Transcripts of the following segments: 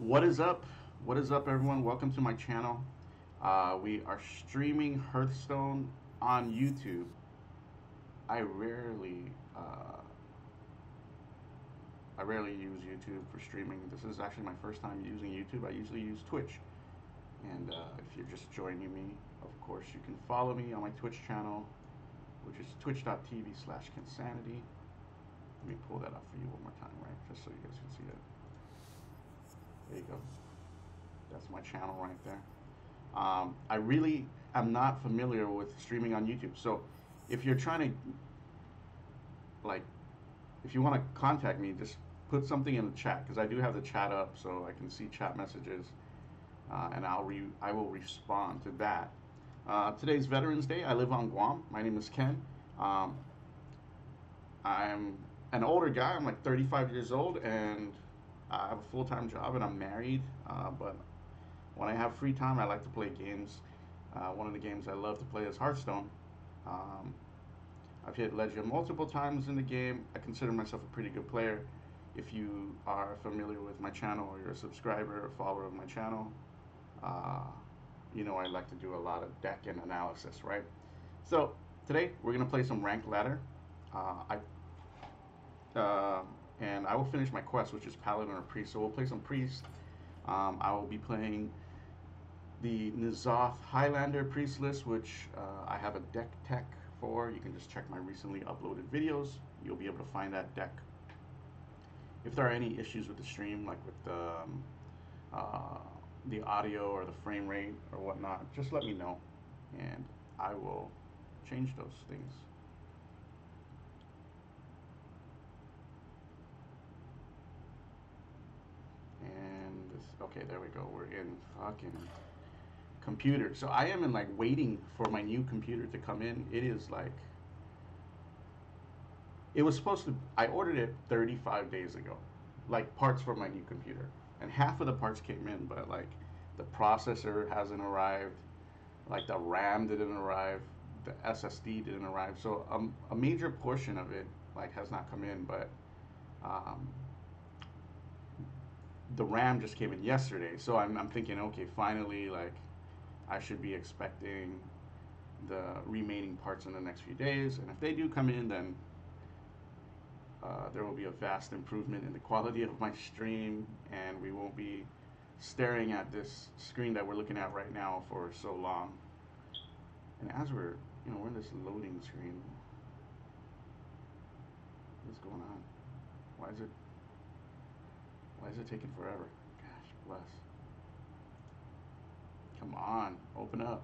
What is up? What is up, everyone? Welcome to my channel. We are streaming Hearthstone on YouTube. I rarely, uh, I rarely use YouTube for streaming. This is actually my first time using YouTube. I usually use Twitch. And if you're just joining me, of course, you can follow me on my Twitch channel, which is twitch.tv/Kinsanity. Let me pull that up for you one more time, right? Just so you guys can see it. There you go. That's my channel right there. I really am not familiar with streaming on YouTube. So if you're trying to, like, if you want to contact me, just put something in the chat because I do have the chat up so I can see chat messages, and I will respond to that. Today's Veterans Day. I live on Guam. My name is Ken. I'm an older guy. I'm like 35 years old, and I have a full-time job, and I'm married. But when I have free time, I like to play games. One of the games I love to play is Hearthstone. Um, I've hit Legend multiple times in the game. I consider myself a pretty good player. If you are familiar with my channel or you're a subscriber or follower of my channel, uh, you know I like to do a lot of deck and analysis, right? So today we're gonna play some ranked ladder. And I will finish my quest, which is Paladin or Priest. So we'll play some Priest. I will be playing the N'Zoth Highlander Priest list, which I have a deck tech for. You can just check my recently uploaded videos. You'll be able to find that deck. If there are any issues with the stream, like with uh, the audio or the frame rate or whatnot, just let me know, and I will change those things. And this, okay, there we go. We're in fucking computer. So I am in like waiting for my new computer to come in. It is like, it was supposed to, I ordered it 35 days ago, like parts for my new computer. And half of the parts came in, but like the processor hasn't arrived, like the RAM didn't arrive, the SSD didn't arrive. So a major portion of it like has not come in, but um, the RAM just came in yesterday. So I'm thinking, okay, finally, like I should be expecting the remaining parts in the next few days. And if they do come in, then there will be a vast improvement in the quality of my stream, and we won't be staring at this screen that we're looking at right now for so long. And as we're in this loading screen, what's going on? Why is it taking forever? Gosh, bless. Come on, open up.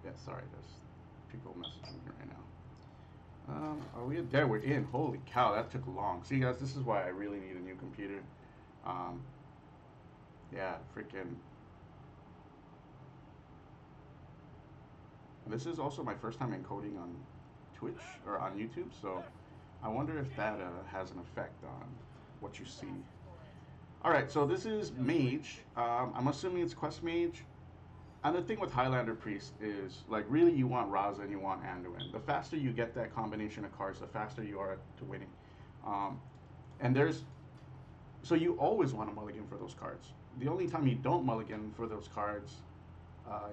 Yeah, sorry, there's people messaging me right now. Are we there? We're in. Holy cow, that took long. See, guys, this is why I really need a new computer. Um, yeah, freaking. This is also my first time encoding on Twitch or on YouTube, so I wonder if that has an effect on what you see. All right, so this is Mage. I'm assuming it's Quest Mage. And the thing with Highlander Priest is, like, really you want Raza and you want Anduin. The faster you get that combination of cards, the faster you are to winning. Um, and so you always want to mulligan for those cards. The only time you don't mulligan for those cards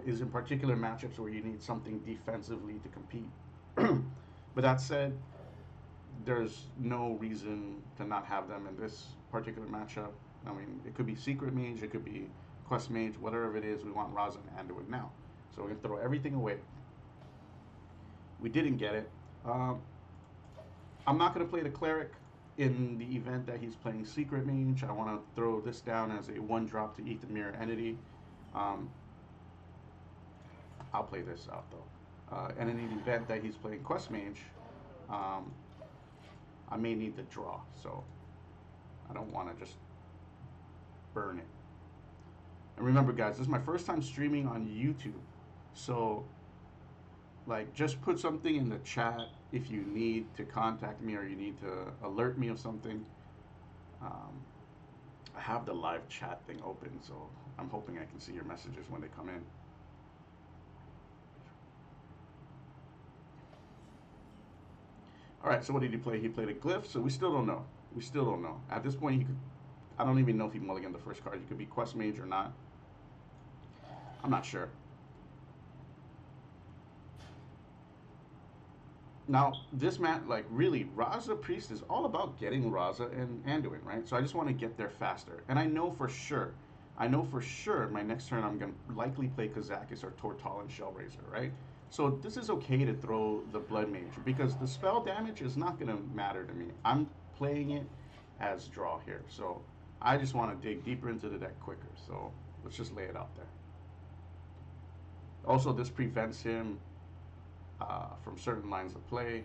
is in particular matchups where you need something defensively to compete. But that said, there's no reason to not have them in this particular matchup. I mean, it could be Secret Mage, it could be Quest Mage, whatever it is, we want Raza and Anduin now. So we're going to throw everything away. We didn't get it. I'm not going to play the Cleric in the event that he's playing Secret Mage. I want to throw this down as a 1-drop to eat the Mirror Entity. Um, I'll play this out though. And in the event that he's playing Quest Mage, um, I may need the draw, so I don't want to just burn it. And remember, guys, this is my first time streaming on YouTube, so like just put something in the chat if you need to contact me or you need to alert me of something. Um, I have the live chat thing open, so I'm hoping I can see your messages when they come in. All right, so what did he play? He played a glyph, so we still don't know. We still don't know. At this point, he could. I don't even know if he mulliganed the first card. He could be quest mage or not. I'm not sure. Now, this mat, like really, Raza Priest is all about getting Raza and Anduin, right? So I just want to get there faster. And I know for sure my next turn I'm going to likely play Kazakis or Tortal and Shellraiser, right? So this is okay to throw the Blood Mage because the spell damage is not going to matter to me. I'm playing it as draw here. So I just want to dig deeper into the deck quicker. So let's just lay it out there. Also, this prevents him from certain lines of play.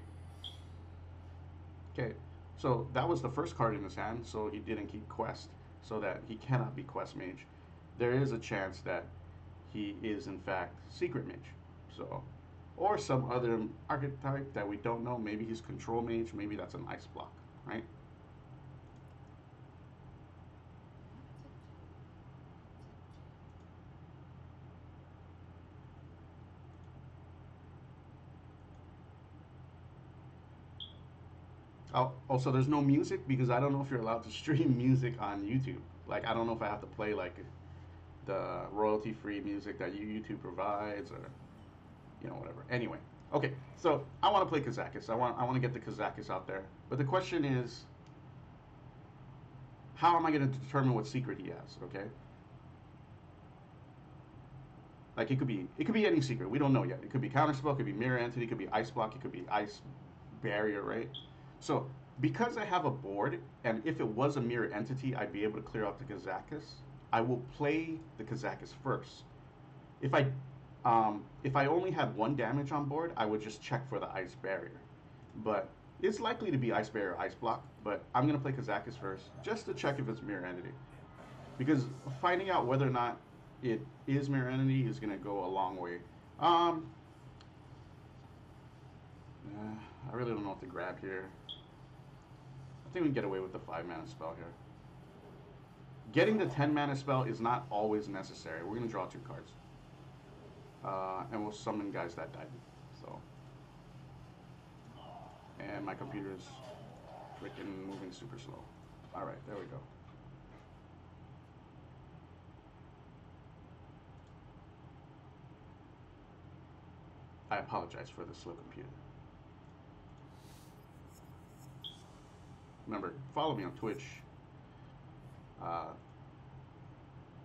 Okay, so that was the first card in his hand, so he didn't keep Quest, so that he cannot be Quest Mage. There is a chance that he is in fact Secret Mage, so, or some other archetype that we don't know. Maybe he's Control Mage, maybe that's an Ice Block, right? Oh, also, there's no music because I don't know if you're allowed to stream music on YouTube. Like, I don't know if I have to play like the royalty-free music that YouTube provides, or whatever. Anyway, okay. So I want to play Kazakis. I want to get the Kazakis out there. But the question is, how am I going to determine what secret he has? Okay. Like it could be any secret. We don't know yet. It could be counterspell. It could be mirror entity. It could be ice block. It could be ice barrier. Right. So because I have a board, and if it was a mirror entity, I'd be able to clear out the Kazakis. I will play the Kazakis first. If I if I only had one damage on board, I would just check for the ice barrier. But it's likely to be ice barrier, ice block. But I'm gonna play Kazakis first, just to check if it's mirror entity, because finding out whether or not it is mirror entity is gonna go a long way. Um, I really don't know what to grab here. I think we can get away with the 5-mana spell here. Getting the 10-mana spell is not always necessary. We're going to draw 2 cards. And we'll summon guys that died. So. And my computer is freaking moving super slow. Alright, there we go. I apologize for the slow computer. Remember, follow me on Twitch.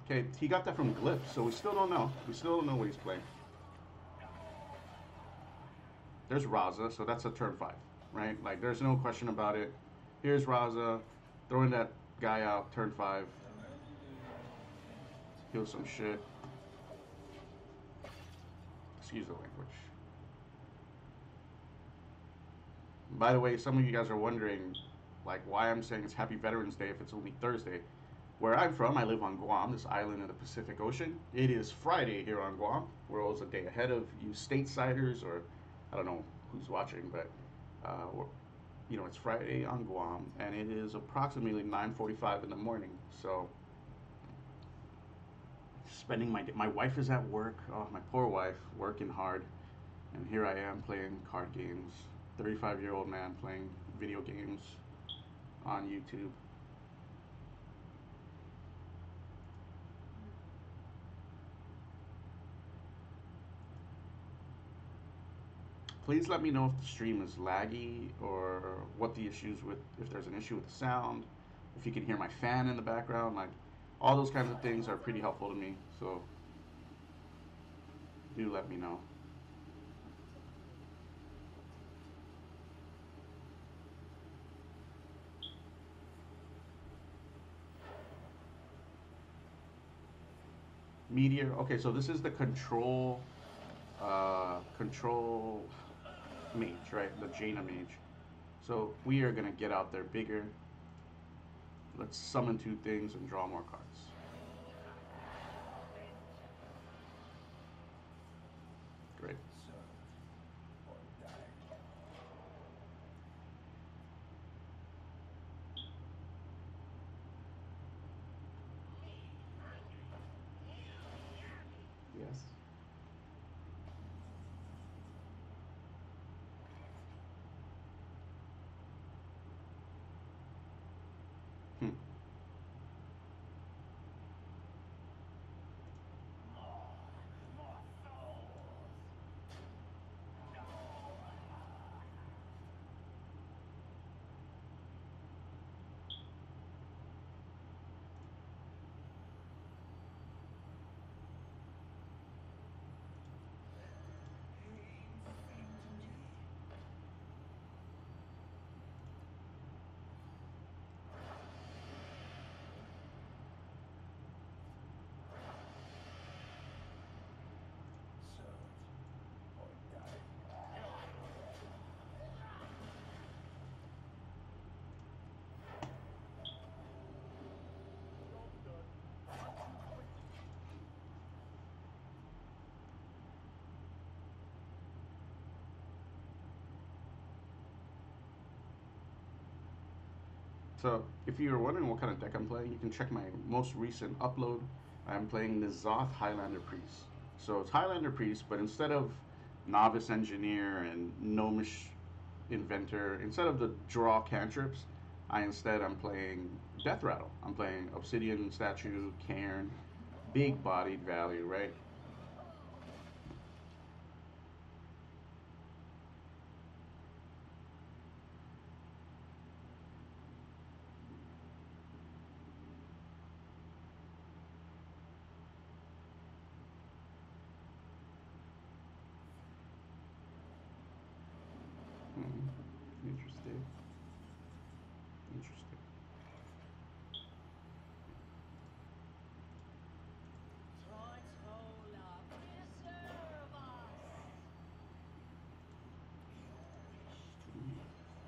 Okay, he got that from Glyph, so we still don't know. We still don't know what he's playing. There's Raza, so that's a turn 5, right? Like, there's no question about it. Here's Raza, throwing that guy out, turn 5. Heal some shit. Excuse the language. By the way, some of you guys are wondering, like, why I'm saying it's Happy Veterans Day if it's only Thursday. Where I'm from, I live on Guam, this island in the Pacific Ocean. It is Friday here on Guam. We're always a day ahead of you stateside-ers, or I don't know who's watching, but it's Friday on Guam, and it is approximately 9:45 in the morning. So, spending my day. My wife is at work. Oh, my poor wife, working hard, and here I am playing card games. 35-year-old man playing video games on YouTube. Please let me know if the stream is laggy, or what the issues with, if there's an issue with the sound, if you can hear my fan in the background. Like, all those kinds of things are pretty helpful to me, so do let me know. Meteor. Okay, so this is the control mage, right? The Jaina mage. So we are gonna get out there bigger. Let's summon 2 things and draw more cards. Great. So if you're wondering what kind of deck I'm playing, you can check my most recent upload. I'm playing the Zoth Highlander Priest. So it's Highlander Priest, but instead of Novice Engineer and Gnomish Inventor, instead of the draw cantrips, I'm playing Death Rattle. I'm playing Obsidian Statue, Cairn, big bodied value, right? Hmm. Interesting. Interesting.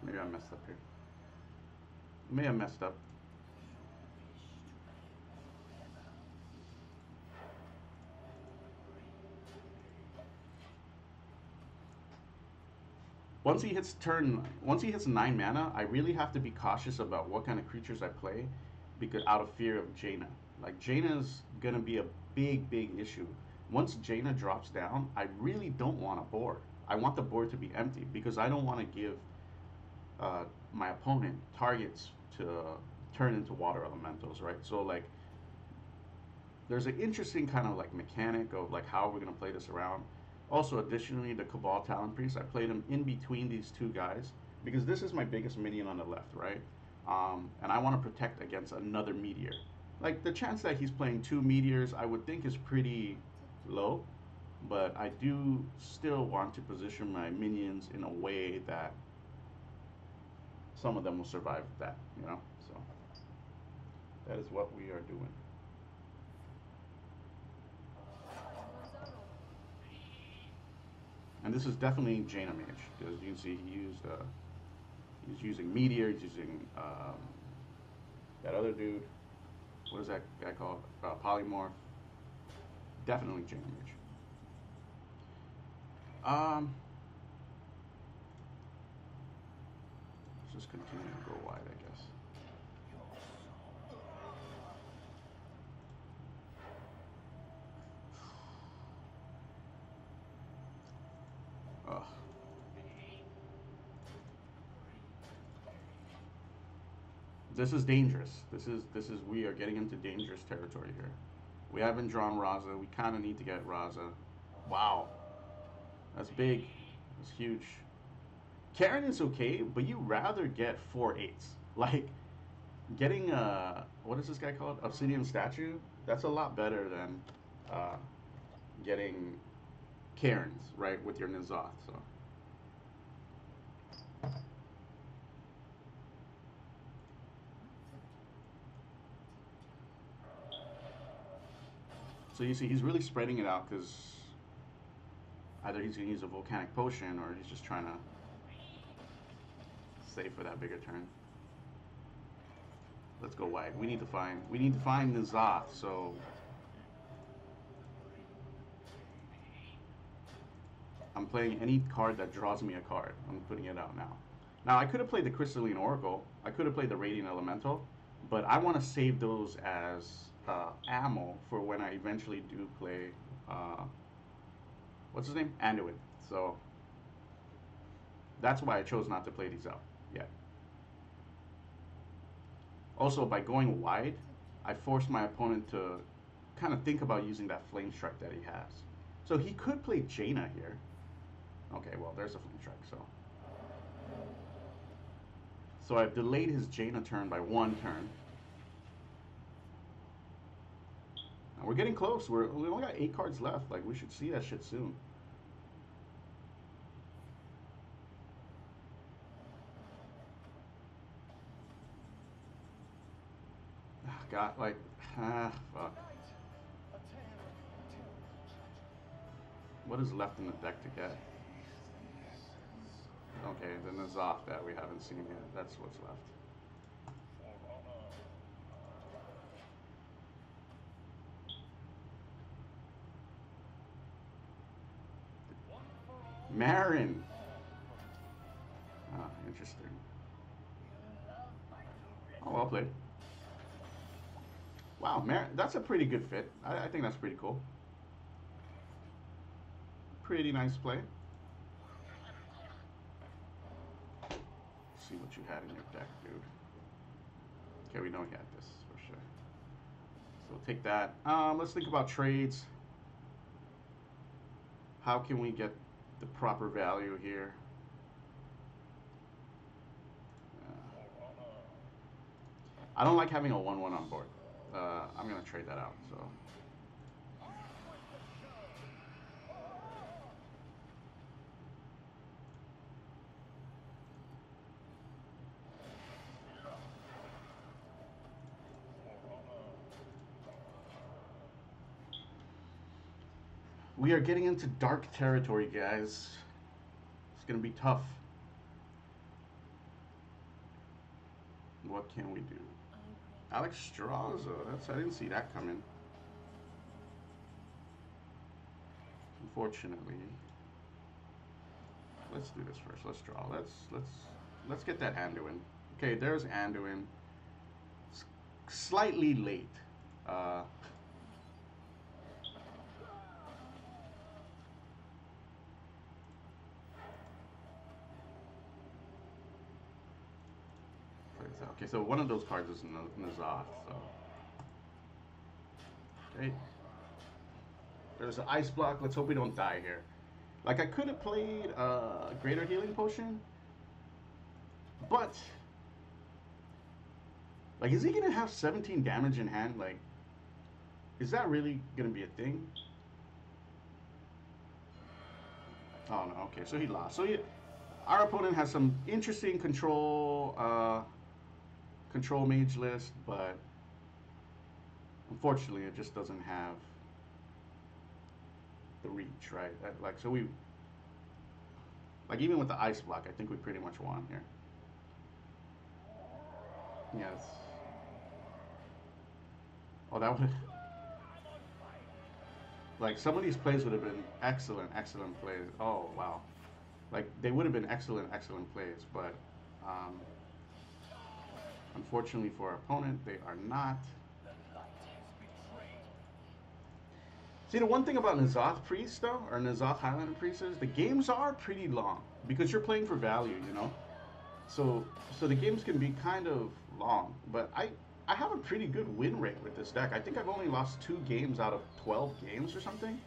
Maybe I messed up here. May have messed up. Once he hits 9 mana, I really have to be cautious about what kind of creatures I play, because out of fear of Jaina. Like Jaina's gonna be a big issue. Once Jaina drops down, I really don't want a board. I want the board to be empty because I don't want to give my opponent targets to turn into water elementals, right? So like there's an interesting kind of like mechanic of like how we're gonna play this around. Also, additionally, the Cabal Talon Priest, I played him in between these two guys because this is my biggest minion on the left, right? And I want to protect against another meteor. Like the chance that he's playing two meteors, I would think is pretty low, but I do still want to position my minions in a way that some of them will survive that, you know? So that is what we are doing. And this is definitely Jaina Mage because you can see he's using Meteor, he's using that other dude. What is that guy called? Polymorph. Definitely Jaina Mage. Um, let's just continue to go wide, I guess. Ugh. This is dangerous. This is we are getting into dangerous territory here. We haven't drawn Raza. We kind of need to get Raza. Wow, that's big. That's huge. Karen is okay, but you rather get 4/8s. Like getting what is this guy called? Obsidian statue. That's a lot better than uh, getting Karens, right, with your Nizoth. So you see, he's really spreading it out because either he's going to use a volcanic potion or he's just trying to save for that bigger turn. Let's go wide. We need to find Nizoth. So I'm playing any card that draws me a card. I'm putting it out now. Now I could have played the Crystalline Oracle. I could have played the Radiant Elemental, but I want to save those as ammo for when I eventually do play. Uh, what's his name? Anduin. So that's why I chose not to play these out yet. Also, by going wide, I forced my opponent to kind of think about using that Flame Strike that he has. So he could play Jaina here. Okay, well, there's a Flame Strike, so I've delayed his Jaina turn by one turn. Now we're getting close. We only got 8 cards left. Like, we should see that shit soon. God, like, fuck. What is left in the deck to get? Okay, the N'Zoth that we haven't seen yet. That's what's left. Marin. Ah, interesting. played. Wow, that's a pretty good fit. I think that's pretty cool. Pretty nice play. Let's see what you had in your deck, dude. Okay, we know he had this for sure. So we'll take that. Let's think about trades. How can we get the proper value here? I don't like having a 1/1 on board. I'm gonna trade that out. So. We are getting into dark territory, guys. It's gonna be tough. What can we do? Alex Straza. I didn't see that coming. Unfortunately. Let's do this first. Let's draw. Let's get that Anduin. Okay, there's Anduin. Slightly late. Okay, so one of those cards is N'Zoth, so. Okay. There's an ice block. Let's hope we don't die here. Like, I could have played a Greater Healing Potion, but, like, is he going to have 17 damage in hand? Like, is that really going to be a thing? Oh, no. Okay, so he lost. So our opponent has some interesting control mage list, but unfortunately it just doesn't have the reach, right? Like, so we, like, even with the ice block, I think we pretty much won here. Yes. Oh, that would, like, some of these plays would have been excellent plays. Oh, wow. Like, they would have been excellent plays, but unfortunately for our opponent, they are not. See, the one thing about N'Zoth Priest, though, or N'Zoth Highlander Priest, is the games are pretty long because you're playing for value, you know? So the games can be kind of long, but I have a pretty good win rate with this deck. I think I've only lost 2 games out of 12 games or something.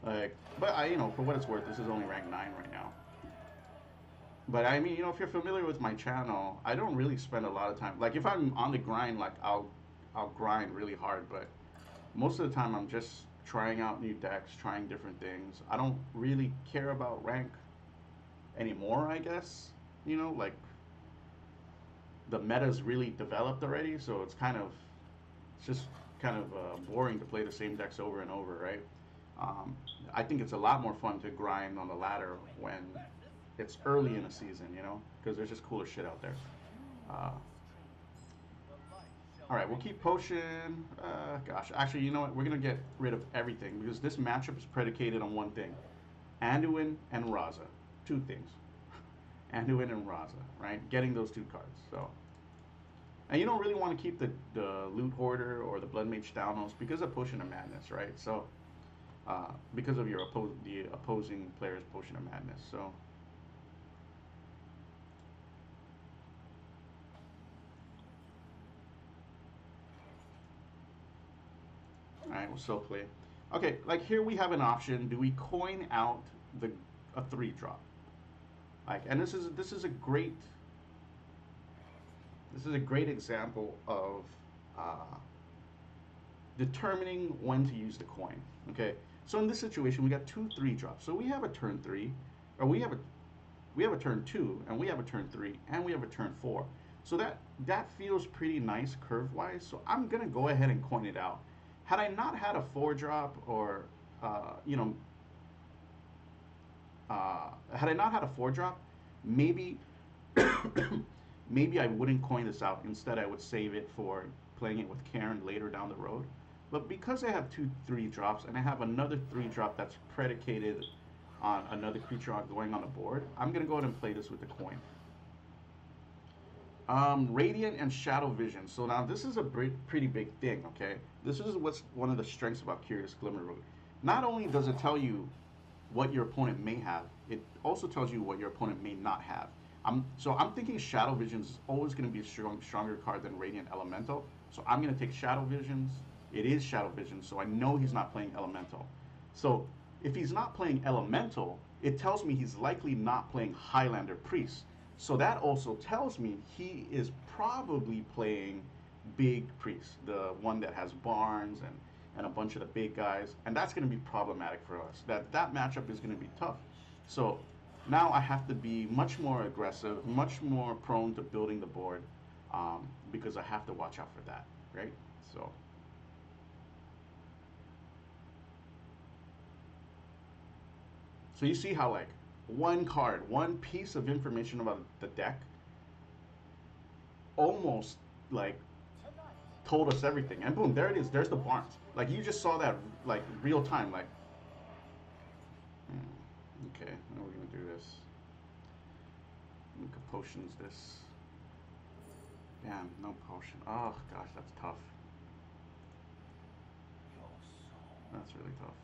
Like, but you know, for what it's worth, this is only rank 9 right now. But I mean, you know, if you're familiar with my channel, I don't really spend a lot of time. Like, if I'm on the grind, like, I'll grind really hard, but most of the time I'm just trying out new decks, trying different things. I don't really care about rank anymore, I guess. You know, like, the meta's really developed already, so it's just kind of boring to play the same decks over and over, right? I think it's a lot more fun to grind on the ladder when it's early in a season, you know, because there's just cooler shit out there. All right, we'll keep Potion. Gosh, actually, you know what? We're going to get rid of everything because this matchup is predicated on one thing. Anduin and Raza. 2 things. Anduin and Raza, right? Getting those 2 cards. So, and you don't really want to keep the Loot Hoarder or the Blood Mage Thalnos because of Potion of Madness, right? So, because of the opposing player's Potion of Madness. So, alright, we'll still play. Okay, like here we have an option. Do we coin out a 3-drop? Like, and this is a great example of determining when to use the coin. Okay, so in this situation we got 2 3-drops. So we have a turn 3, or we have a turn 2, and we have a turn 3, and we have a turn 4. So that feels pretty nice curve wise. So I'm gonna go ahead and coin it out. Had I not had a 4-drop, or you know, had I not had a 4-drop, maybe maybe I wouldn't coin this out. Instead, I would save it for playing it with Karen later down the road. But because I have 2 3-drops and I have another 3-drop that's predicated on another creature going on the board, I'm gonna go ahead and play this with the coin. Radiant and Shadow Vision. So now this is a pretty big thing, okay? This is what's one of the strengths about Curious Glimmer Root. Not only does it tell you what your opponent may have, it also tells you what your opponent may not have. I'm thinking Shadow Visions is always going to be a stronger card than Radiant Elemental. So I'm going to take Shadow Visions. It is Shadow Visions, so I know he's not playing Elemental. So if he's not playing Elemental, it tells me he's likely not playing Highlander Priest. So that also tells me he is probably playing Big Priest, the one that has Barnes and a bunch of the big guys, and that's going to be problematic for us. That matchup is going to be tough. So now I have to be much more aggressive, much more prone to building the board, because I have to watch out for that, right? So. So you see how like one card, one piece of information about the deck almost like told us everything. And boom, there it is. There's the Barnes. Like you just saw that like real time. Like, okay, now we're gonna do this. We could potions this. Damn, no potion. Oh gosh, that's tough. That's really tough.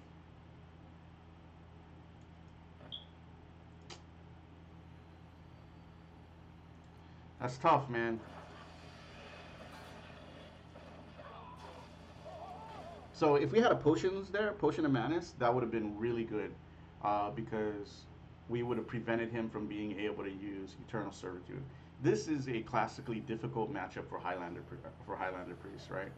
That's tough, man. So if we had a potions there, potion of madness, that would have been really good, because we would have prevented him from being able to use eternal servitude. This is a classically difficult matchup for Highlander Priest, right?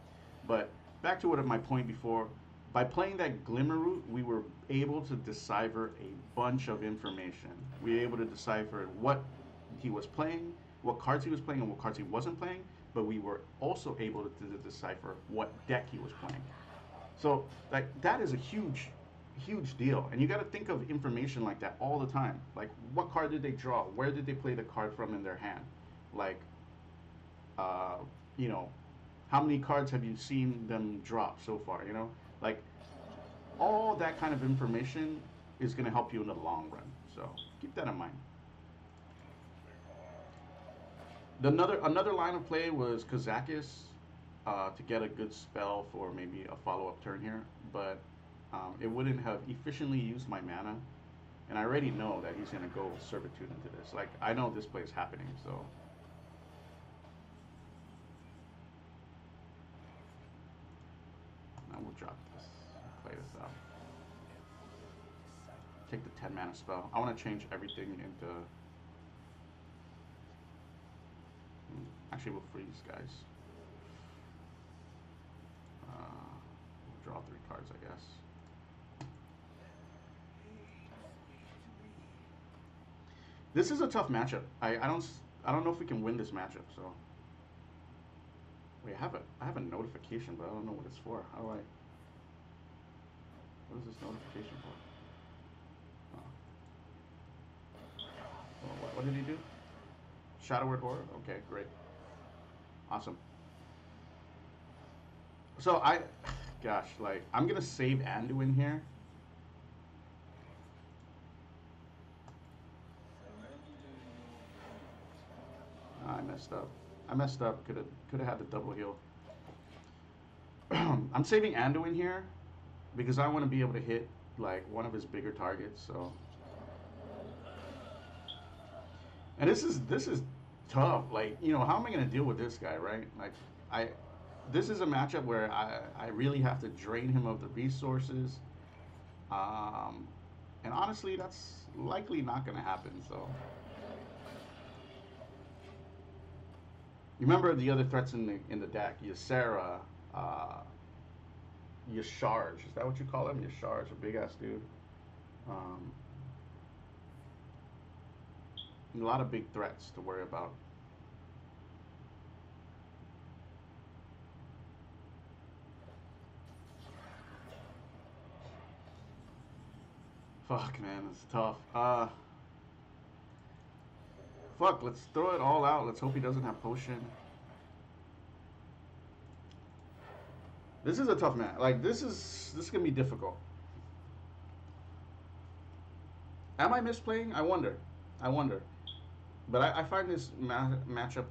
But back to what my point before, by playing that Glimmer Root, we were able to decipher a bunch of information. We were able to decipher what he was playing, what cards he was playing, and what cards he wasn't playing. But we were also able to decipher what deck he was playing. So like that is a huge deal, and you got to think of information like that all the time. Like what card did they draw? Where did they play the card from in their hand? Like, uh, you know, how many cards have you seen them drop so far? You know, like all that kind of information is going to help you in the long run. So keep that in mind. Another line of play was Kazakis, to get a good spell for maybe a follow-up turn here, but it wouldn't have efficiently used my mana, and I already know that he's gonna go Servitude into this. Like I know this play is happening, so now we'll drop this, play this out. Take the 10 mana spell. I want to change everything into. Actually, we'll freeze, guys. We'll draw 3 cards, I guess. This is a tough matchup. I don't know if we can win this matchup. So wait, I have a notification, but I don't know what it's for. How do I? What is this notification for? Oh, what did he do? Shadow Word Horror? Okay, great. Awesome. So gosh, like, I'm going to save Anduin here. I messed up. Could have had the double heal. I'm saving Anduin here because I want to be able to hit, like, one of his bigger targets, so. And this is tough. Like, you know, how am I going to deal with this guy, right? Like, this is a matchup where I really have to drain him of the resources. And honestly, that's likely not going to happen, so. You remember the other threats in the deck? Ysera, Yasharge. Is that what you call him? Yasharge, a big-ass dude. A lot of big threats to worry about. Fuck, man, it's tough. Fuck, let's throw it all out. Let's hope he doesn't have potion. This is a tough match. Like, this is gonna be difficult. Am I misplaying? I wonder. But I find this matchup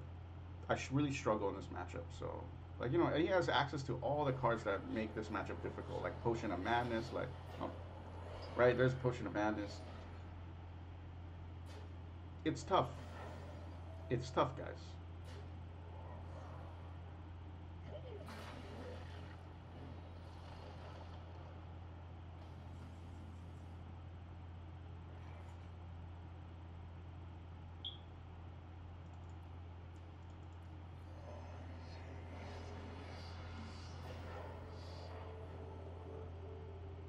really struggle in this matchup. So, like, you know, and he has access to all the cards that make this matchup difficult, like Potion of Madness, like, oh, right, there's Potion of Madness. It's tough. It's tough, guys.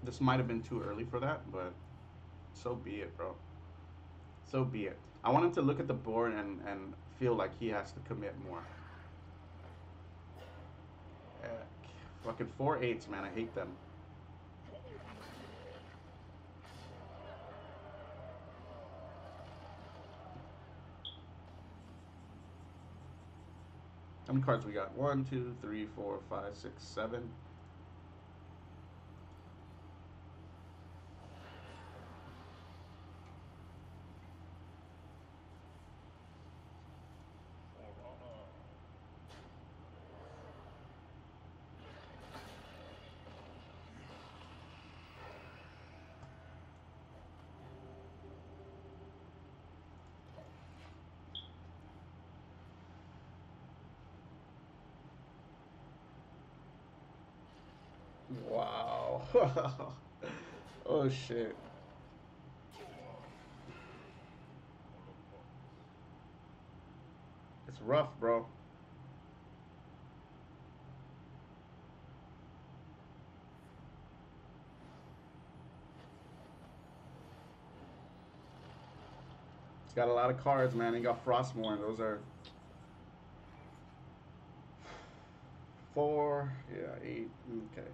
This might have been too early for that, but so be it, bro. So be it. I want him to look at the board and feel like he has to commit more. Heck. Fucking 4/8s, man. I hate them. How many cards we got? One, two, three, four, five, six, seven. Wow. Oh shit. It's rough, bro. He's got a lot of cards, man. He got Frostmourne. Those are four. Yeah, eight. Okay.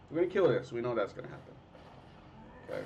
We're gonna kill this. We know that's gonna happen. Okay.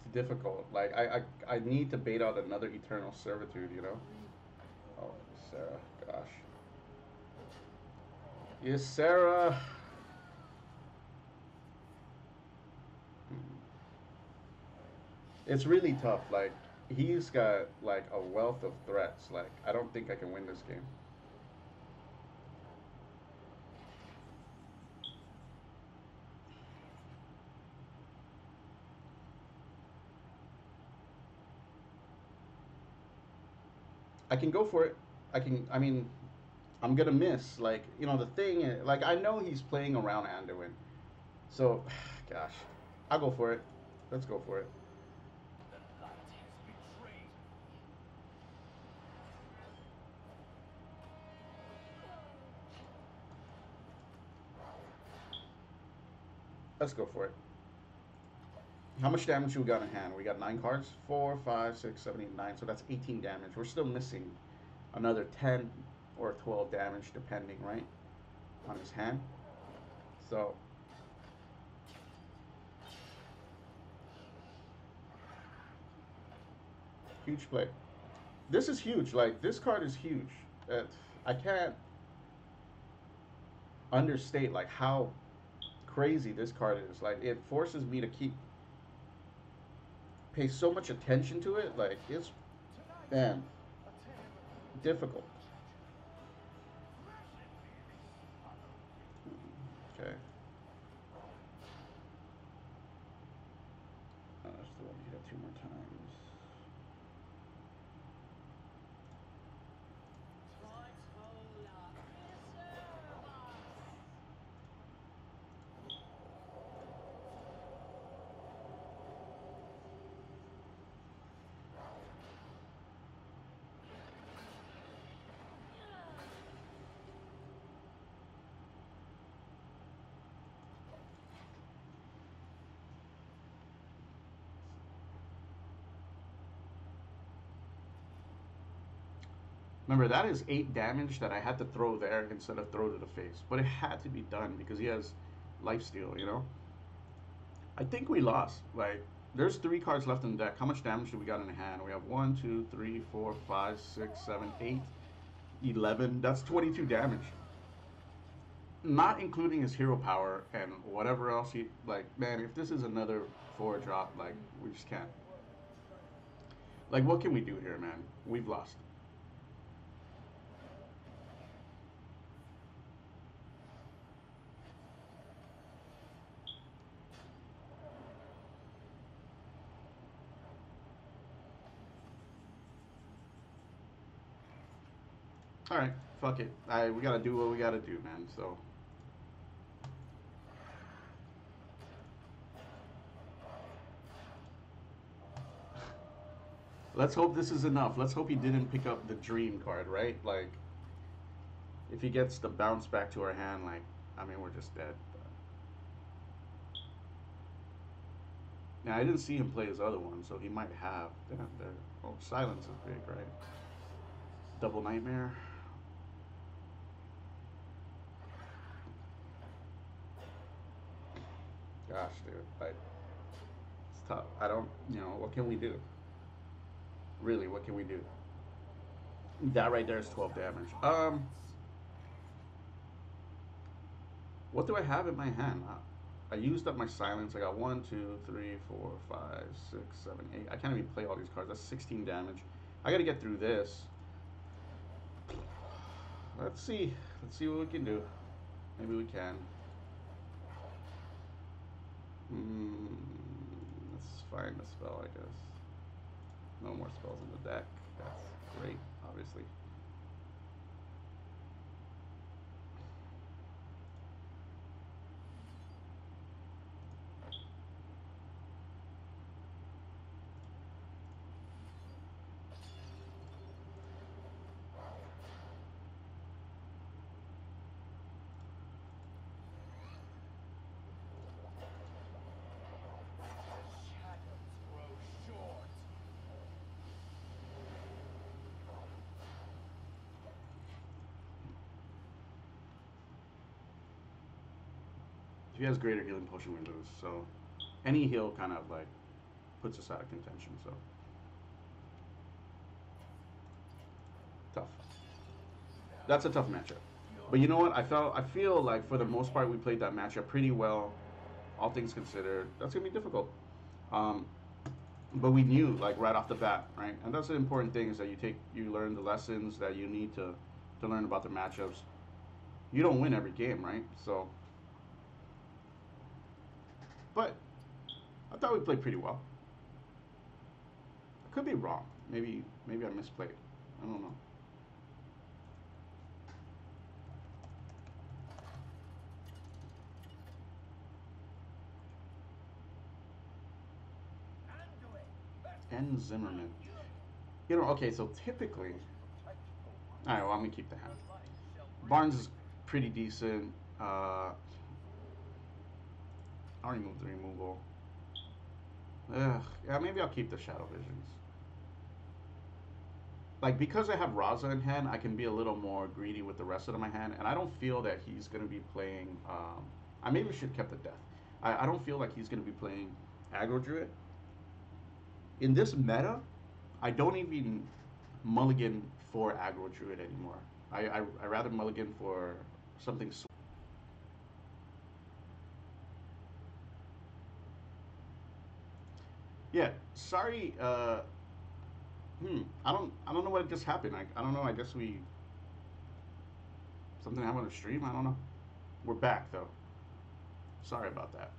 It's difficult. Like I need to bait out another Eternal Servitude. You know. Oh, Sarah. Gosh. Yes, Sarah. It's really tough. Like he's got like a wealth of threats. Like I don't think I can win this game. I can go for it. I can. I mean, I'm gonna miss. Like you know, the thing. Like I know he's playing around Anduin. So, gosh, I'll go for it. Let's go for it. Let's go for it. How much damage we got in hand? We got 9 cards. 4, 5, 6, 7, 8, 9. So that's 18 damage. We're still missing another 10 or 12 damage, depending, right, on his hand. So huge play. This is huge. Like this card is huge. I can't understate like how crazy this card is. Like it forces me to keep pay so much attention to it. Like it's man difficult. Okay. That's the one you hit 2 more times. Remember, that is 8 damage that I had to throw there instead of throw to the face. But it had to be done because he has lifesteal, you know? I think we lost. Like, there's 3 cards left in the deck. How much damage do we got in the hand? We have 1, 2, 3, 4, 5, 6, 7, 8, 11. That's 22 damage. Not including his hero power and whatever else he, like, man, if this is another 4 drop, like, we just can't. Like, what can we do here, man? We've lost. All right, fuck it. We gotta do what we gotta do, man. So let's hope this is enough. Let's hope he didn't pick up the dream card, right? Like, if he gets the bounce back to our hand, like, I mean, we're just dead. Now, I didn't see him play his other one, so he might have. Damn, there. Oh, silence is big, right? Double nightmare. Gosh, dude, like, it's tough. I don't, what can we do? Really, what can we do? That right there is 12 damage. What do I have in my hand? I used up my silence. I got 1, 2, 3, 4, 5, 6, 7, 8. I can't even play all these cards. That's 16 damage. I gotta get through this. Let's see. Let's see what we can do. Maybe we can. Let's find a spell, I guess. No more spells in the deck. That's great, obviously. He has greater healing potion windows, so any heal kind of like puts us out of contention. So tough. That's a tough matchup. But you know what? I feel like for the most part we played that matchup pretty well, all things considered. That's gonna be difficult. Um, but we knew like right off the bat, right? And that's the important thing is that you learn the lessons that you need to learn about the matchups. You don't win every game, right? So, but I thought we played pretty well. I could be wrong. Maybe I misplayed. I don't know. And Zimmerman. Okay, so typically, all right, well, I'm gonna keep the hand. Barnes is pretty decent. I'll remove the removal. Ugh, yeah, maybe I'll keep the Shadow Visions. Like, because I have Raza in hand, I can be a little more greedy with the rest of my hand, and I don't feel that he's going to be playing, I maybe should have kept the Death. I don't feel like he's going to be playing Aggro Druid. In this meta, I don't even mulligan for Aggro Druid anymore. I rather mulligan for something. Yeah, sorry, I don't know what just happened. I don't know. I guess something happened on the stream. I don't know. We're back though. Sorry about that.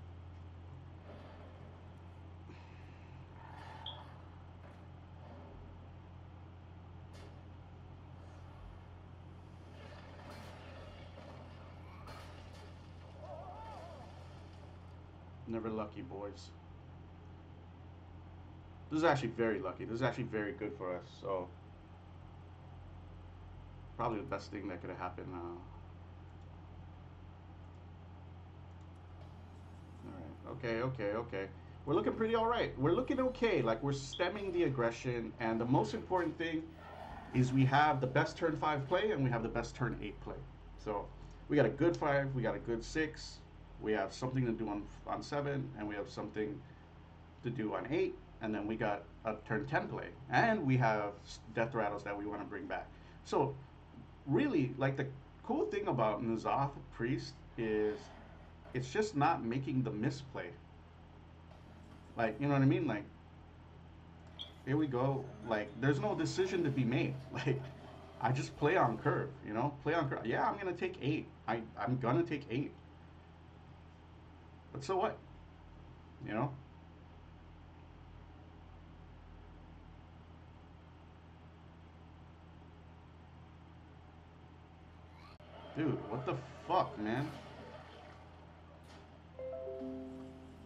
Never lucky, boys. This is actually very lucky. This is actually very good for us. So probably the best thing that could have happened. All right. Okay. Okay. Okay. We're looking pretty all right. We're looking okay. Like we're stemming the aggression, and the most important thing is we have the best turn 5 play and we have the best turn 8 play. So we got a good 5, we got a good 6, we have something to do on 7, and we have something to do on 8, and then we got a turn 10 play, and we have death rattles that we want to bring back. So really, like, the cool thing about N'Zoth Priest is it's just not making the misplay. Like, you know what I mean? Like, here we go. Like, there's no decision to be made. Like, I just play on curve, you know? Play on curve. Yeah, I'm gonna take 8. I'm gonna take 8. But so what? You know? Dude, what the fuck, man?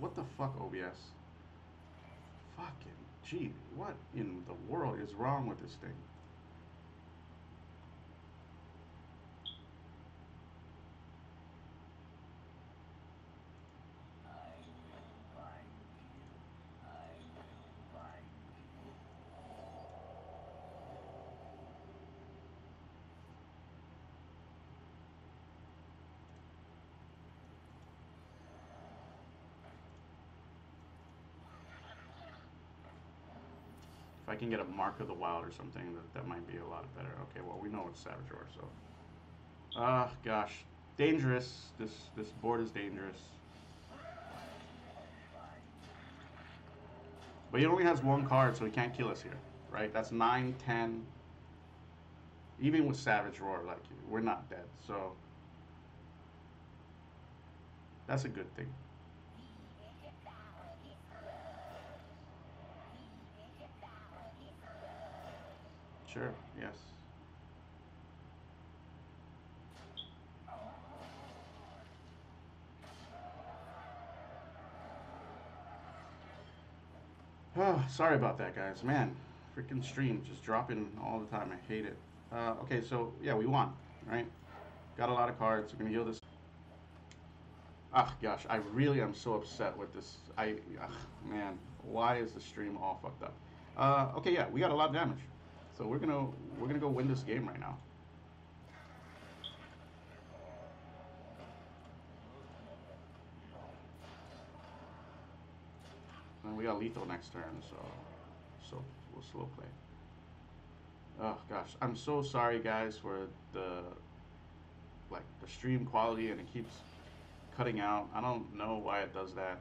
What the fuck, OBS? Fucking gee, what in the world is wrong with this thing? If I can get a Mark of the Wild or something, that might be a lot better. Okay, well, we know it's Savage Roar, so. Ah, gosh. Dangerous. This board is dangerous. But he only has one card, so he can't kill us here, right? That's 9, 10. Even with Savage Roar, like, we're not dead, so that's a good thing. Sure, yes. Oh, sorry about that, guys. Man, freaking stream just dropping all the time. I hate it. Okay, so yeah, we won, right? Got a lot of cards. We're gonna heal this. Ah, gosh, I really am so upset with this. Man, why is the stream all fucked up? Okay, yeah, we got a lot of damage, so we're gonna go win this game right now. And we got lethal next turn, so we'll slow play. Oh gosh, I'm so sorry, guys, for the the stream quality, and it keeps cutting out. I don't know why it does that.